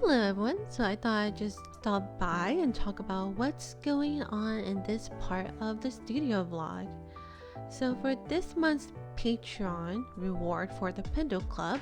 Hello everyone, so I thought I'd just stop by and talk about what's going on in this part of the studio vlog. So for this month's Patreon reward for the Pendle Club,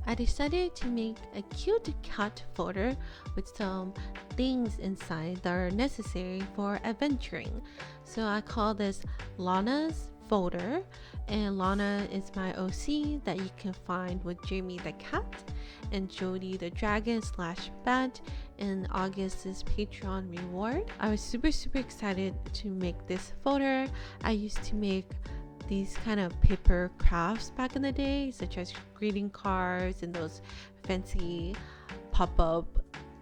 I decided to make a cute cat folder with some things inside that are necessary for adventuring. So I call this Lana's folder, and Lana is my OC that you can find with Jamie the cat and Jody the dragon / bat in August's Patreon reward. I was super excited to make this folder. I used to make these kind of paper crafts back in the day, such as greeting cards and those fancy pop-up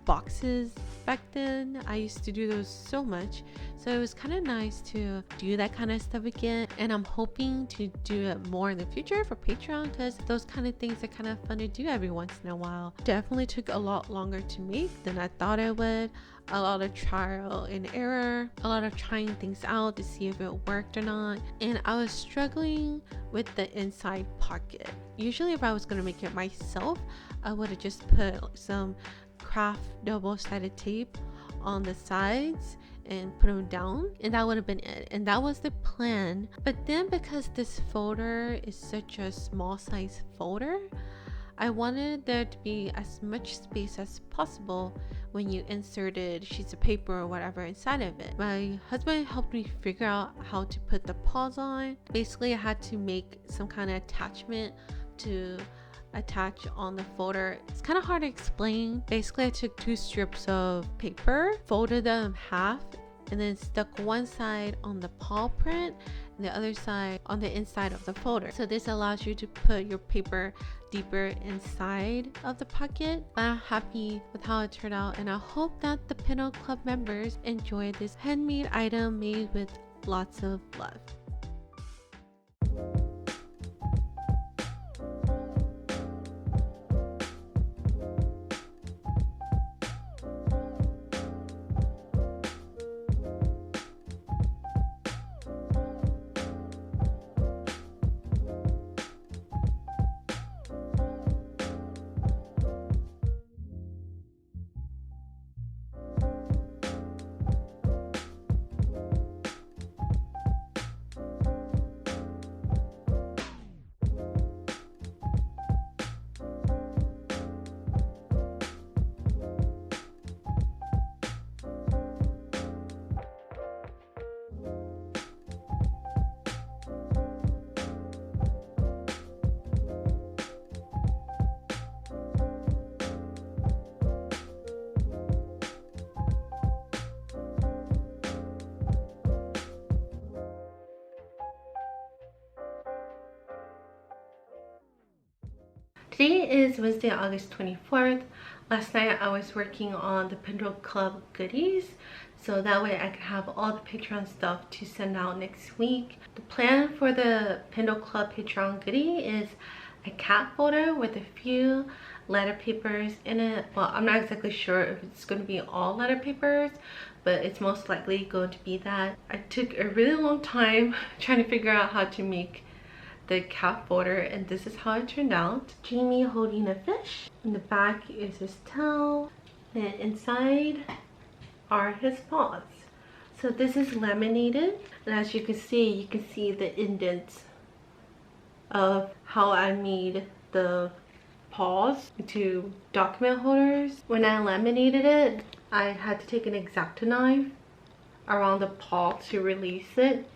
boxes back then. I used to do those so much, so it was kind of nice to do that kind of stuff again, and I'm hoping to do it more in the future for Patreon because those kind of things are kind of fun to do every once in a while. Definitely took a lot longer to make than I thought it would. A lot of trial and error, a lot of trying things out to see if it worked or not, and I was struggling with the inside pocket. Usually if I was going to make it myself, I would have just put some craft double-sided tape on the sides and put them down, and that would have been it, and that was the plan. But then because this folder is such a small size folder, I wanted there to be as much space as possible when you inserted sheets of paper or whatever inside of it. My husband helped me figure out how to put the paws on. Basically I had to make some kind of attachment to attach on the folder. It's kind of hard to explain. Basically I took 2 strips of paper, folded them in half, and then stuck one side on the paw print and the other side on the inside of the folder. So this allows you to put your paper deeper inside of the pocket. I'm happy with how it turned out, and I hope that the Pendle Club members enjoy this handmade item made with lots of love. Today is Wednesday, August 24th. Last night I was working on the Pendle Club goodies, so that way I could have all the Patreon stuff to send out next week. The plan for the Pendle Club Patreon goodie is a cat folder with a few letter papers in it. Well, I'm not exactly sure if it's going to be all letter papers, but it's most likely going to be that. I took a really long time trying to figure out how to make the cat folder, and this is how it turned out. Jamie holding a fish. In the back is his tail, and inside are his paws. So this is laminated, and as you can see the indents of how I made the paws into document holders. When I laminated it, I had to take an X-Acto knife around the paw to release it.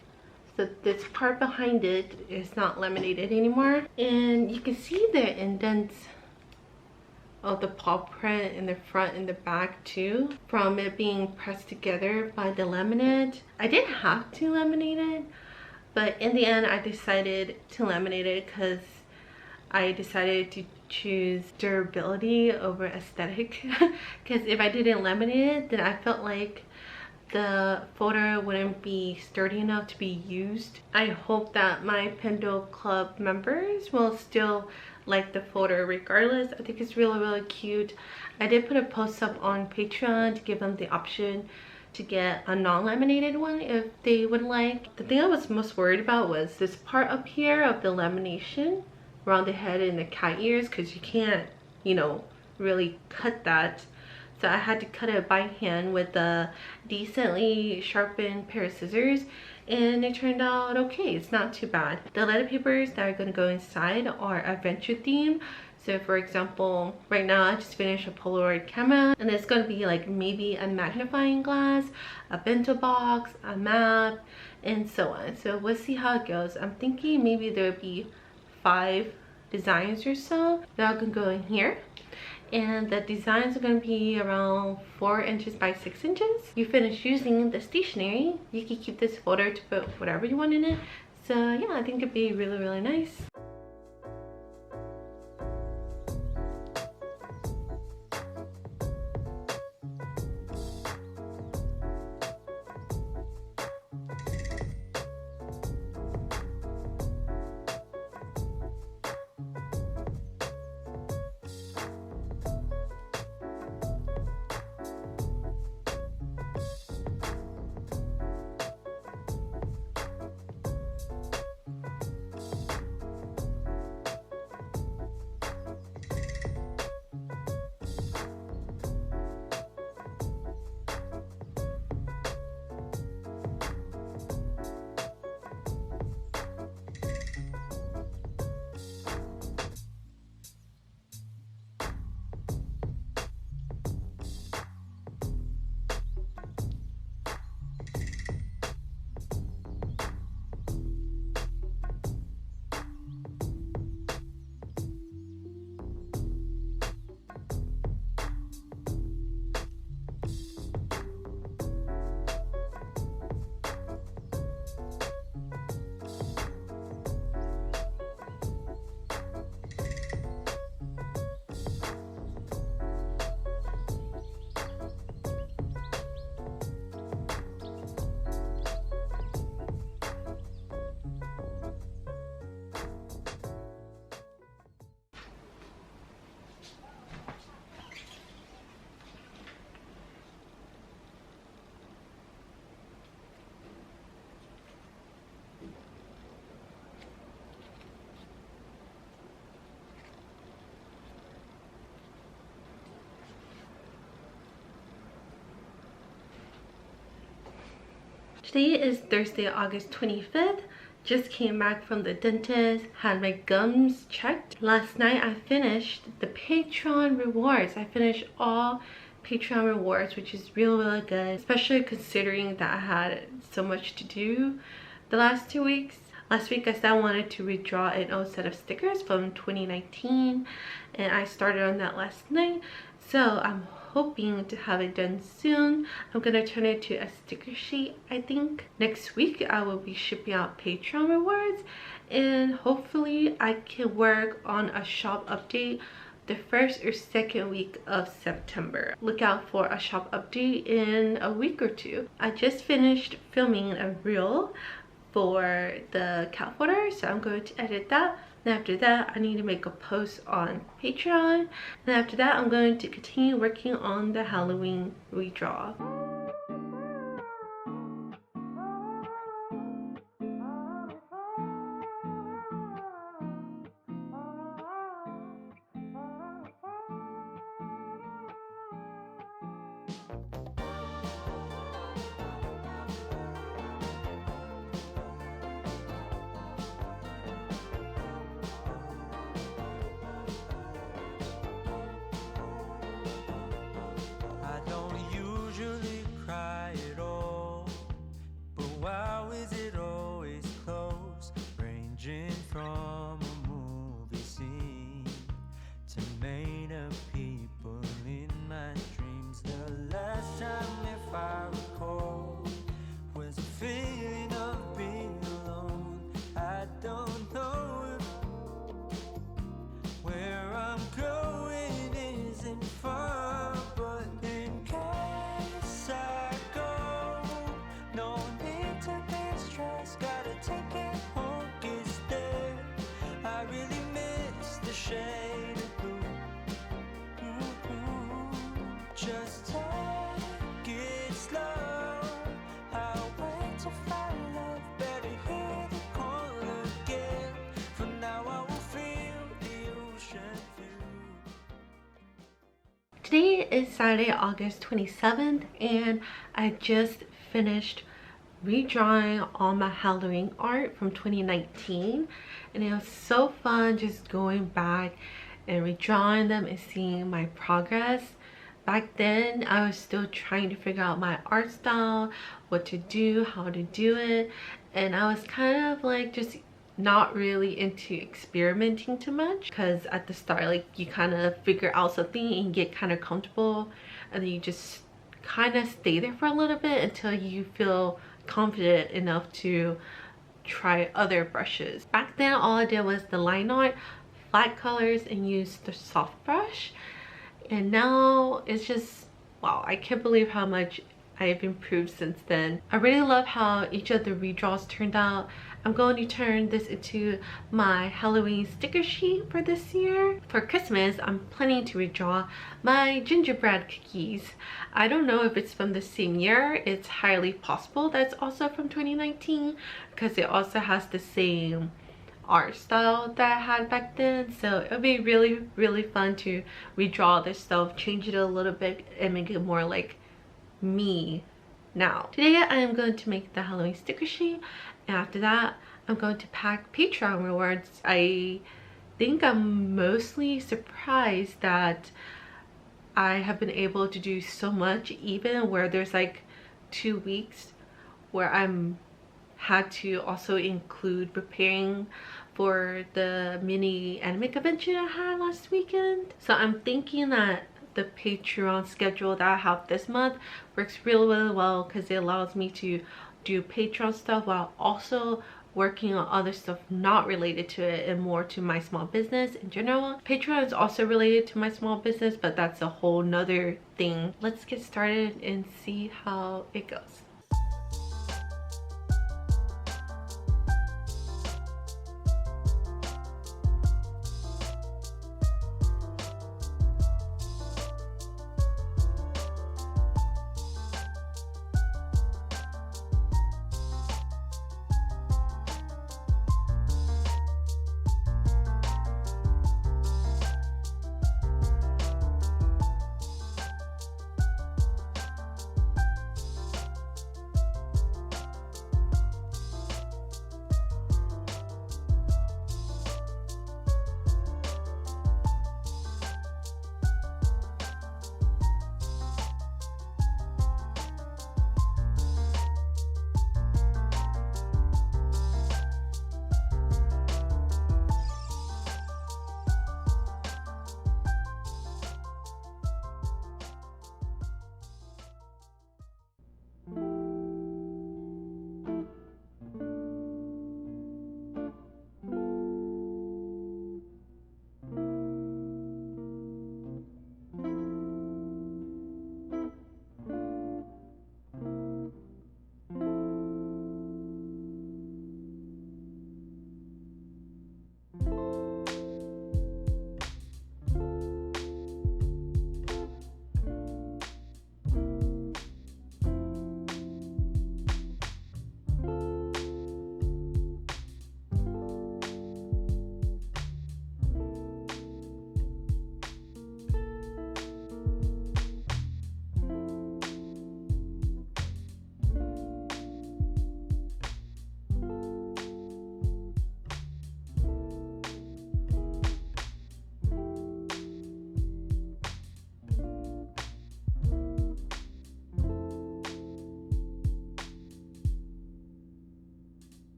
So this part behind it is not laminated anymore, and you can see the indents of the paw print in the front and the back too, from it being pressed together by the laminate. I didn't have to laminate it, but in the end I decided to laminate it because I decided to choose durability over aesthetic because if I didn't laminate it, then I felt like the folder wouldn't be sturdy enough to be used. I hope that my Pendle Club members will still like the folder regardless. I think it's really cute. I did put a post up on Patreon to give them the option to get a non-laminated one if they would like. The thing I was most worried about was this part up here of the lamination around the head and the cat ears, because you can't, you know, really cut that so I had to cut it by hand with a decently sharpened pair of scissors, and it turned out okay. It's not too bad. The letter papers that are going to go inside are adventure themed. So for example, right now I just finished a Polaroid camera, and it's going to be like maybe a magnifying glass, a bento box, a map, and so on. So we'll see how it goes. I'm thinking maybe there'll be 5 designs or so that are going to go in here, and the designs are going to be around 4 inches by 6 inches. You finish using the stationery, you can keep this folder to put whatever you want in it. So yeah, I think it'd be really nice. Today is Thursday, August 25th. Just came back from the dentist, had my gums checked. Last night I finished the Patreon rewards. I finished all Patreon rewards, which is really good, especially considering that I had so much to do the last 2 weeks. Last week I said I wanted to redraw an old set of stickers from 2019, and I started on that last night. So I'm hoping to have it done soon. I'm gonna turn it to a sticker sheet. I think next week I will be shipping out Patreon rewards, and hopefully I can work on a shop update the 1st or 2nd week of September. Look out for a shop update in a week or 2. I just finished filming a reel for the cat folder, so I'm going to edit that. And after that I need to make a post on Patreon, and after that I'm going to continue working on the Halloween redraw. Today is Saturday, August 27th, and I just finished redrawing all my Halloween art from 2019, and it was so fun just going back and redrawing them and seeing my progress. Back then, I was still trying to figure out my art style, what to do, how to do it, and I was kind of like just not really into experimenting too much, because at the start, like, you kind of figure out something and get kind of comfortable, and then you just kind of stay there for a little bit until you feel confident enough to try other brushes. Back then, all I did was the line art, flat colors, and used the soft brush. And now it's just, wow, I can't believe how much I've improved since then. I really love how each of the redraws turned out. I'm going to turn this into my Halloween sticker sheet for this year. For Christmas, I'm planning to redraw my gingerbread cookies. I don't know if it's from the same year. It's highly possible that's also from 2019, because it also has the same art style that I had back then. So it'll be really fun to redraw this stuff, change it a little bit, and make it more like me now. Today I am going to make the Halloween sticker sheet, and after that I'm going to pack Patreon rewards. I think I'm mostly surprised that I have been able to do so much, even where there's like 2 weeks where I'm had to also include preparing for the mini anime convention I had last weekend. So I'm thinking that the Patreon schedule that I have this month works really well, because it allows me to do Patreon stuff while also working on other stuff not related to it and more to my small business in general. Patreon is also related to my small business, but that's a whole nother thing. Let's get started and see how it goes.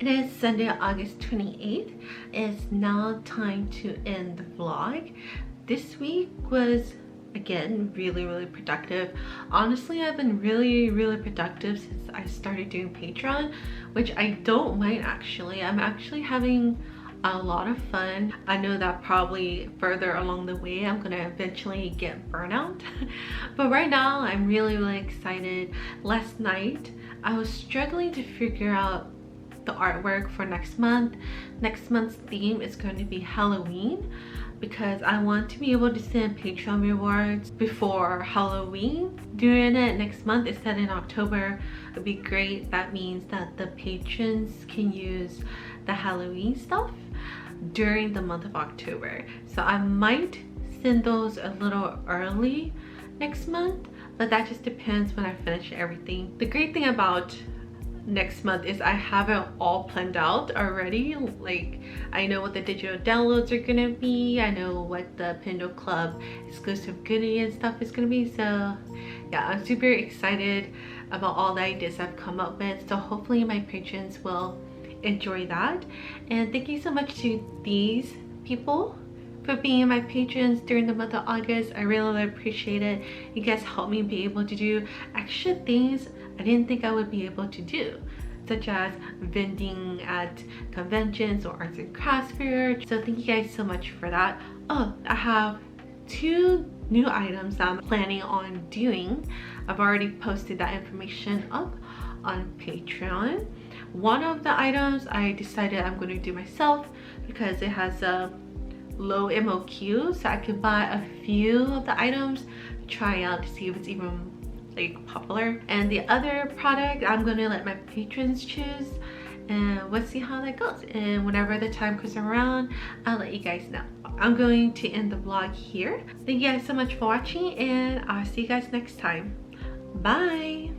It is Sunday, August 28th. It's now time to end the vlog. This week was, again, really productive. Honestly, I've been really productive since I started doing Patreon, which I don't mind actually. I'm actually having a lot of fun. I know that probably further along the way I'm gonna eventually get burnout, but right now I'm really excited. Last night I was struggling to figure out the artwork for next month. Next month's theme is going to be Halloween because I want to be able to send Patreon rewards before Halloween. Doing it next month instead in October would be great. That means that the patrons can use the Halloween stuff during the month of October. So I might send those a little early next month, but that just depends when I finish everything. The great thing about next month is I have it all planned out already. Like, I know what the digital downloads are gonna be, I know what the Pendle Club exclusive goodie and stuff is gonna be. So yeah, I'm super excited about all the ideas I've come up with, so hopefully my patrons will enjoy that. And thank you so much to these people for being my patrons during the month of August. I really appreciate it. You guys helped me be able to do extra things I didn't think I would be able to do, such as vending at conventions or arts and crafts fairs. So thank you guys so much for that. Oh, I have 2 new items I'm planning on doing. I've already posted that information up on Patreon. One of the items I decided I'm going to do myself because it has a low MOQ, so I could buy a few of the items to try out to see if it's even like popular. And the other product I'm gonna let my patrons choose, and we'll see how that goes. And whenever the time comes around, I'll let you guys know. I'm going to end the vlog here. Thank you guys so much for watching, and I'll see you guys next time. Bye.